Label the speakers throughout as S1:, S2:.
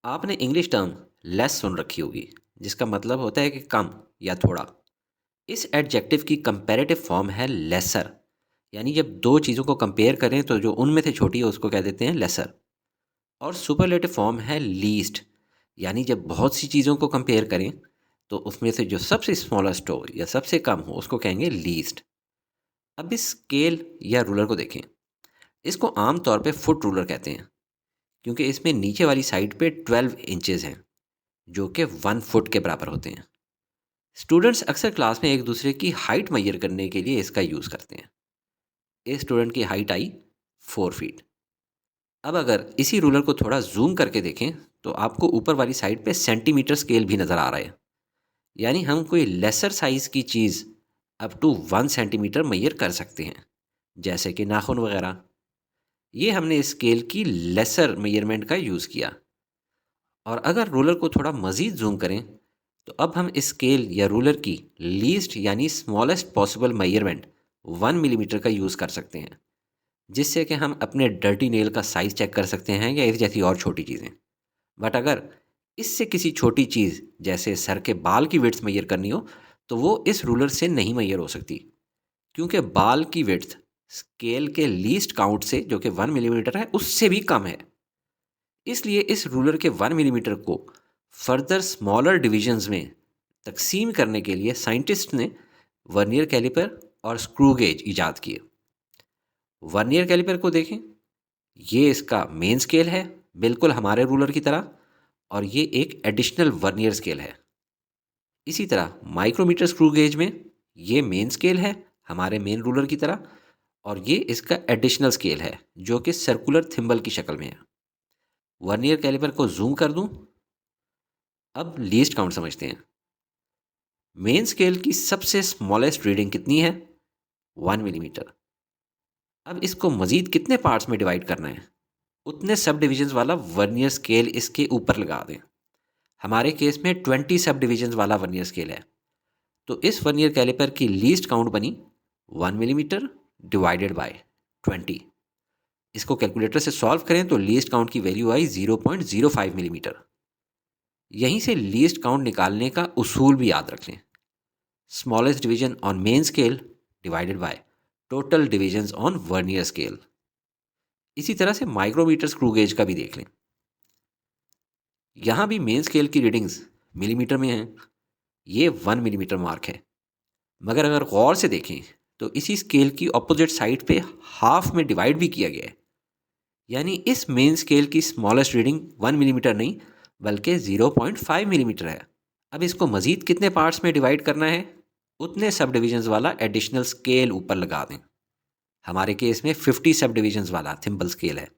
S1: आपने English term less सुन रखी होगी, जिसका मतलब होता है कि कम या थोड़ा। इस एडजेक्टिव की कंपैरेटिव फॉर्म है लेसर। यानी जब दो चीज़ों को कंपेयर करें तो जो उनमें से छोटी है उसको कह देते हैं लेसर। और सुपरलेटिव फॉर्म है लीस्ट। यानी जब बहुत सी चीज़ों को कंपेयर करें तो उसमें से जो सबसे स्मॉलेस्ट हो या सबसे कम हो उसको कहेंगे लीस्ट। अब इस स्केल या रूलर को देखें। इसको आमतौर पे फुट रूलर कहते हैं, क्योंकि इसमें नीचे वाली साइड पे 12 इंचेस हैं, जो कि 1 फुट के बराबर होते हैं। स्टूडेंट्स अक्सर क्लास में एक दूसरे की हाइट मेजर करने के लिए इसका यूज़ करते हैं। इस स्टूडेंट की हाइट आई 4 फीट। अब अगर इसी रूलर को थोड़ा जूम करके देखें तो आपको ऊपर वाली साइड पे सेंटीमीटर स्केल भी नज़र आ रहा है। यानी हम कोई लेसर साइज़ की चीज़ अप टू 1 सेंटीमीटर मेजर कर सकते हैं, जैसे कि नाखून वगैरह। ये हमने इस स्केल की लेसर मेजरमेंट का यूज़ किया। और अगर रूलर को थोड़ा मज़ीद जूम करें तो अब हम इस स्केल या रूलर की लीस्ट यानी स्मॉलेस्ट पॉसिबल मेजरमेंट 1 मिलीमीटर का यूज़ कर सकते हैं, जिससे कि हम अपने डर्टी नेल का साइज़ चेक कर सकते हैं या इस जैसी और छोटी चीज़ें। बट अगर इससे किसी छोटी चीज़ जैसे सर के बाल की विड्थ मेजर करनी हो तो वो इस रूलर से नहीं मेजर हो सकती, क्योंकि बाल की विड्थ स्केल के लीस्ट काउंट से, जो कि 1 मिलीमीटर है, उससे भी कम है। इसलिए इस रूलर के 1 मिलीमीटर को फर्दर स्मॉलर डिविजन्स में तकसीम करने के लिए साइंटिस्ट ने वर्नियर कैलिपर और स्क्रू गेज इजाद किए। वर्नियर कैलिपर को देखें, ये इसका मेन स्केल है, बिल्कुल हमारे रूलर की तरह, और ये एक एडिशनल वर्नियर स्केल है। इसी तरह माइक्रोमीटर स्क्रू गेज में ये मेन स्केल है हमारे मेन रूलर की तरह, और ये इसका एडिशनल स्केल है जो कि सर्कुलर थिम्बल की शक्ल में है। वर्नियर कैलिपर को जूम कर दूं। अब लीस्ट काउंट समझते हैं। मेन स्केल की सबसे स्मॉलेस्ट रीडिंग कितनी है? 1 मिलीमीटर। अब इसको मज़ीद कितने पार्ट्स में डिवाइड करना है, उतने सब डिविजन्स वाला वर्नियर स्केल इसके ऊपर लगा दें। हमारे केस में 20 सब डिविजन्स वाला वर्नियर स्केल है, तो इस वर्नियर कैलिपर की लीस्ट काउंट बनी 1 मिलीमीटर डिवाइडेड बाय 20। इसको कैलकुलेटर से सॉल्व करें तो लीस्ट काउंट की वैल्यू आई 0.05 मिलीमीटर। यहीं से लीस्ट काउंट निकालने का उसूल भी याद रख लें। Smallest division on main scale divided by total divisions on vernier scale. इसी तरह से माइक्रोमीटर स्क्रू गेज का भी देख लें। यहाँ भी मेन स्केल की रीडिंग्स मिलीमीटर में हैं। ये 1 मिलीमीटर मार्क है, मगर अगर गौर से देखें तो इसी स्केल की ऑपोजिट साइड पे हाफ में डिवाइड भी किया गया है। यानी इस मेन स्केल की स्मॉलेस्ट रीडिंग 1 मिलीमीटर नहीं बल्कि 0.5 मिलीमीटर है। अब इसको मज़ीद कितने पार्ट्स में डिवाइड करना है, उतने सब डिविजन्स वाला एडिशनल स्केल ऊपर लगा दें। हमारे केस में 50 सब डिविजन्स वाला थिम्बल स्केल है,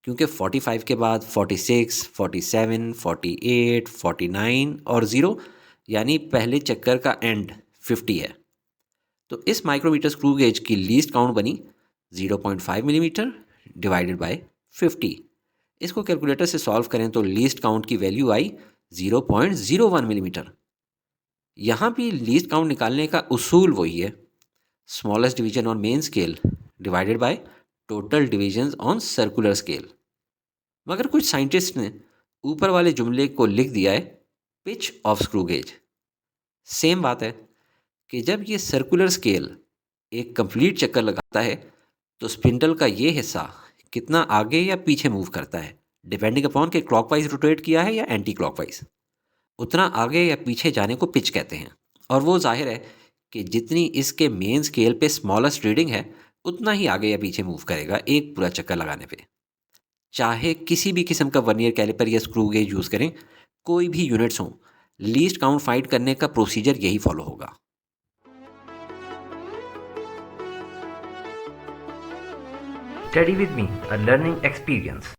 S1: क्योंकि 45 के बाद 46, 47, 48, 49 और 0, यानी पहले चक्कर का एंड 50 है। तो इस माइक्रोमीटर स्क्रू गेज की लीस्ट काउंट बनी 0.5 मिलीमीटर डिवाइडेड बाय 50। इसको कैलकुलेटर से सॉल्व करें तो लीस्ट काउंट की वैल्यू आई 0.01 मिलीमीटर। यहाँ भी लीस्ट काउंट निकालने का उसूल वही है, smallest division on main scale divided by total divisions on circular scale. मगर कुछ साइंटिस्ट ने ऊपर वाले जुमले को लिख दिया है pitch of screw gauge. Same बात है कि जब ये सर्कुलर स्केल एक कंप्लीट चक्कर लगाता है तो स्पिंडल का ये हिस्सा कितना आगे या पीछे मूव करता है, डिपेंडिंग अपॉन कि क्लॉकवाइज रोटेट किया है या एंटी क्लॉकवाइज। उतना आगे या पीछे जाने को पिच कहते हैं। और वो जाहिर है कि जितनी इसके मेन स्केल पे स्मॉलेस्ट रीडिंग है उतना ही आगे या पीछे मूव करेगा एक पूरा चक्कर लगाने पे। चाहे किसी भी किस्म का वर्नियर कैलिपर या स्क्रू गेज यूज़ करें, कोई भी यूनिट्स हों, लीस्ट काउंट फाइंड करने का प्रोसीजर यही फॉलो होगा।
S2: Study with me, a learning experience.